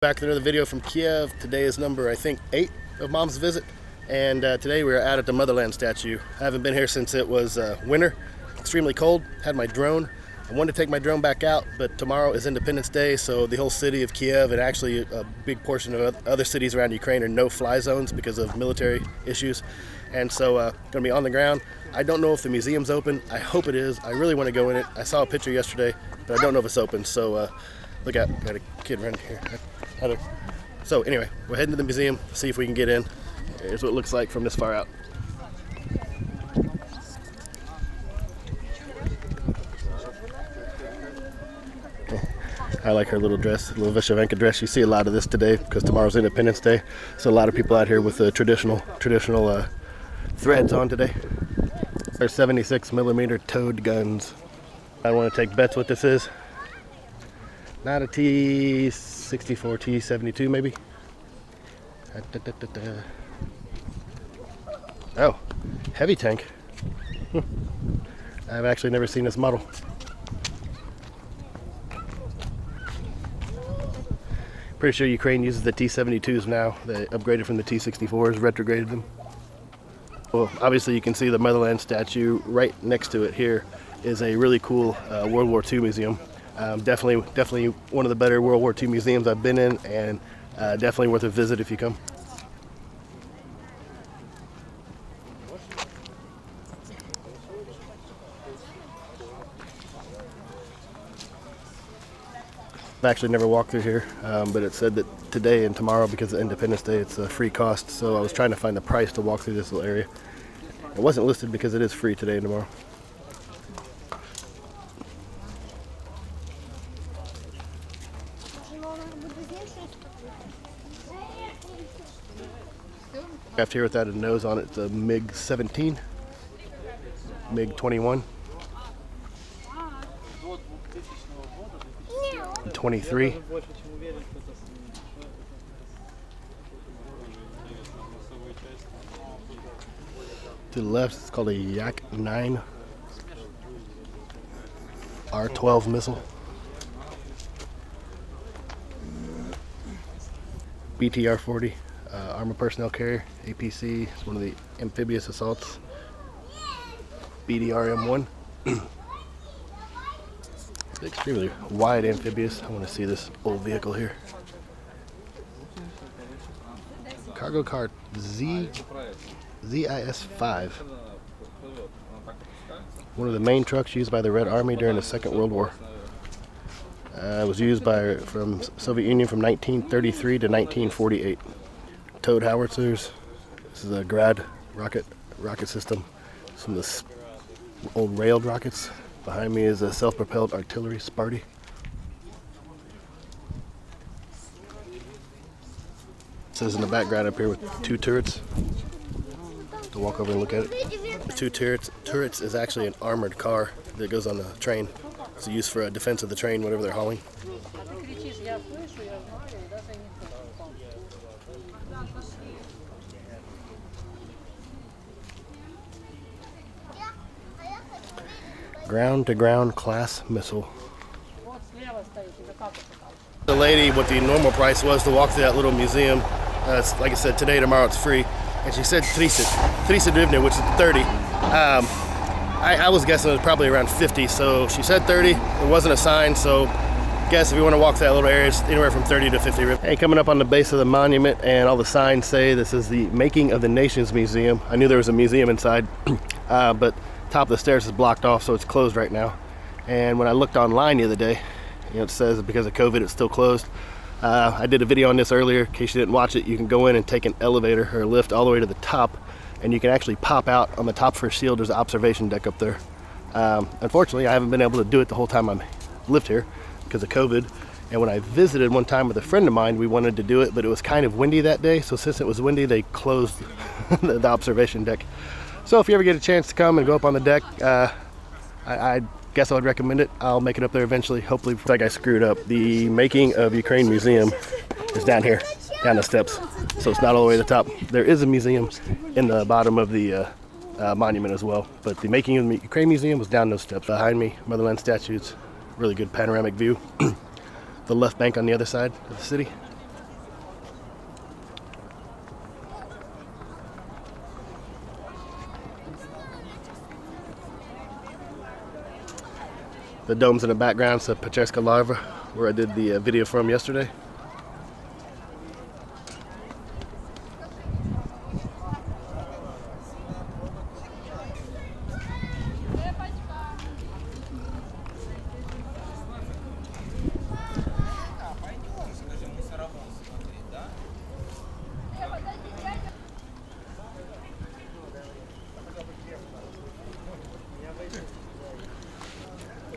Back with another video from Kyiv. Today is number, I think, 8 of Mom's visit. And today we are out at the Motherland statue. I haven't been here since it was winter, extremely cold. Had my drone. I wanted to take my drone back out, but tomorrow is Independence Day, so the whole city of Kyiv and actually a big portion of other cities around Ukraine are no-fly zones because of military issues. And so gonna be on the ground. I don't know if the museum's open. I hope it is. I really want to go in it. I saw a picture yesterday, but I don't know if it's open. So look out, got a kid running here. Heather. So anyway, we're heading to the museum, see if we can get in. Here's what it looks like from this far out. I like her little dress, little Vyshavenka dress. You see a lot of this today because tomorrow's Independence Day. So a lot of people out here with the traditional threads on today. They're 76mm towed guns. I want to take bets what this is. Not a T64, T72 maybe. Oh, heavy tank. I've actually never seen this model. Pretty sure Ukraine uses the T72s now. They upgraded from the T64s, retrograded them. Well, obviously you can see the Motherland statue right next to it. Here is a really cool World War II museum. Definitely one of the better World War II museums I've been in, and definitely worth a visit if you come. I've actually never walked through here, but it said that today and tomorrow, because of Independence Day, it's a free cost. So I was trying to find the price to walk through this little area. It wasn't listed because it is free today and tomorrow. Aircraft here without a nose on it, it's a MiG-17, MiG-21, 23, to the left it's called a Yak-9 R-12 missile, BTR-40 armored personnel carrier, APC. It's one of the amphibious assaults. BDR-M1. Extremely wide amphibious. I want to see this old vehicle here. Cargo car ZIS-5. One of the main trucks used by the Red Army during the Second World War. It was used from Soviet Union from 1933 to 1948. Towed howitzers. This is a Grad rocket system. Some of the old railed rockets. Behind me is a self-propelled artillery Sparty. It says in the background up here with 2 turrets. To walk over and look at it. The 2 turrets is actually an armored car that goes on the train. It's used for defense of the train, whatever they're hauling. Ground-to-ground class missile. The lady, what the normal price was to walk through that little museum, like I said, today, tomorrow it's free, and she said 30 hryvnia, which is 30. I was guessing it was probably around 50, so she said 30. It wasn't a sign, so I guess if you want to walk through that little area, it's anywhere from 30 to 50 hryvnia. Hey, coming up on the base of the monument, and all the signs say this is the Making of the Nations Museum. I knew there was a museum inside, but top of the stairs is blocked off, so it's closed right now. And when I looked online the other day, it says because of COVID it's still closed. I did a video on this earlier. In case you didn't watch it, you can go in and take an elevator or a lift all the way to the top, and you can actually pop out on the top first shield. There's an observation deck up there. Unfortunately, I haven't been able to do it the whole time I've lived here because of COVID. And when I visited one time with a friend of mine, we wanted to do it, but it was kind of windy that day. So since it was windy, they closed the observation deck. So if you ever get a chance to come and go up on the deck, I guess I would recommend it. I'll make it up there eventually, hopefully. Before I got screwed up. The Making of Ukraine Museum is down here, down the steps. So it's not all the way to the top. There is a museum in the bottom of the monument as well. But the Making of the Ukraine Museum was down those steps. Behind me, Motherland statues, really good panoramic view. The left bank on the other side of the city. The domes in the background, so Pecherska Larva, where I did the video from yesterday.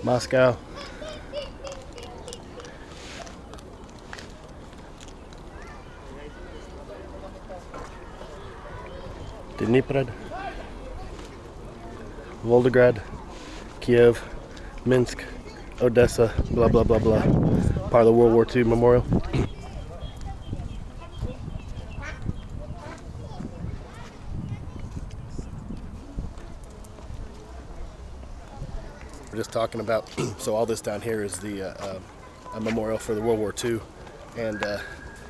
Moscow. Dnipro, Volgograd, Kyiv, Minsk, Odessa, blah blah blah blah. Part of the World War II memorial. We're just talking about, so all this down here is the a memorial for the World War II, and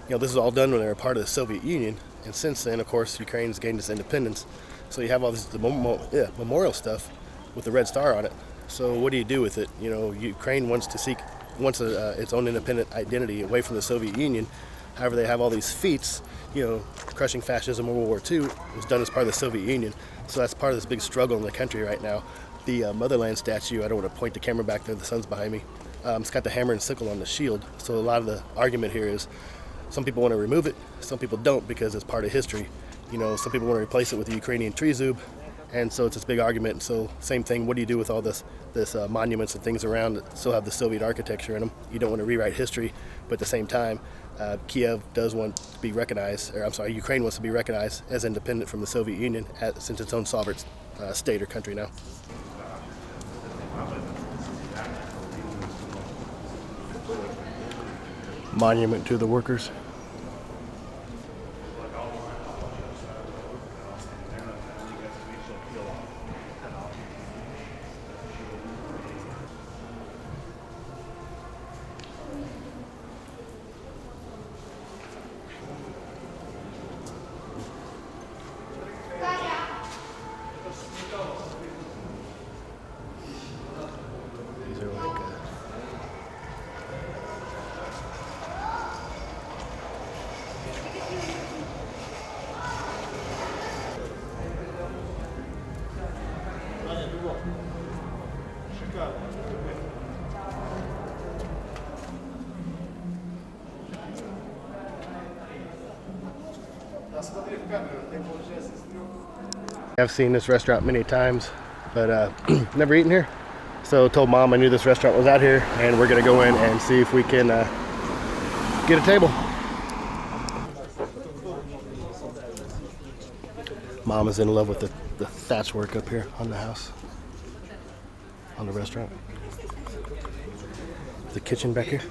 this is all done when they were part of the Soviet Union, and since then, of course, Ukraine's gained its independence. So you have all this memorial stuff with the red star on it. So what do you do with it? Ukraine wants its own independent identity away from the Soviet Union. However, they have all these feats, crushing fascism in World War II was done as part of the Soviet Union. So that's part of this big struggle in the country right now. The Motherland statue, I don't want to point the camera back there, the sun's behind me. It's got the hammer and sickle on the shield. So a lot of the argument here is some people want to remove it, some people don't because it's part of history. Some people want to replace it with the Ukrainian trezub, and so it's this big argument. So same thing, what do you do with all this monuments and things around that still have the Soviet architecture in them? You don't want to rewrite history, but at the same time, Kyiv does want to be recognized, Ukraine wants to be recognized as independent from the Soviet Union since its own sovereign state or country now. Monument to the workers. These are like I've seen this restaurant many times, but never eaten here. So told Mom I knew this restaurant was out here, and we're gonna go in and see if we can get a table. Mom is in love with the thatch work up here on the house, on the restaurant. The kitchen back here.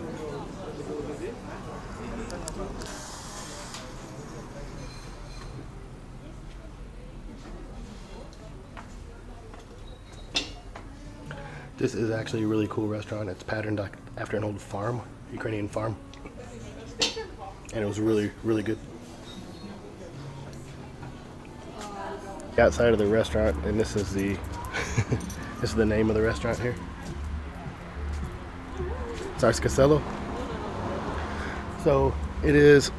This is actually a really cool restaurant. It's patterned after an old farm, Ukrainian farm. And it was really, really good. Outside of the restaurant, and this is the this is the name of the restaurant here. Tsarskoye Selo. So it is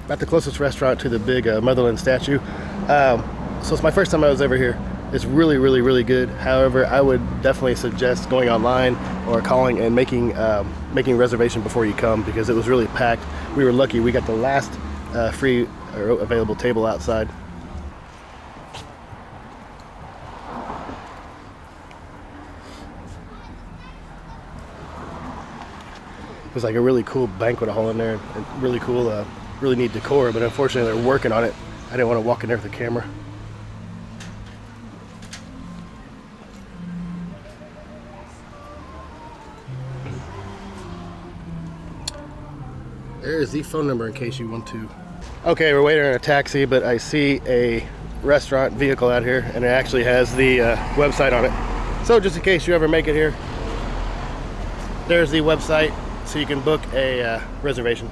about the closest restaurant to the big Motherland statue. So it's my first time I was ever here. It's really, really, really good. However, I would definitely suggest going online or calling and making a reservation before you come, because it was really packed. We were lucky. We got the last free or available table outside. It was like a really cool banquet hall in there, and really cool, really neat decor, but unfortunately they're working on it. I didn't want to walk in there with the camera. There's the phone number in case you want to. Okay, we're waiting on a taxi, but I see a restaurant vehicle out here, and it actually has the website on it. So just in case you ever make it here, there's the website, so you can book a reservation.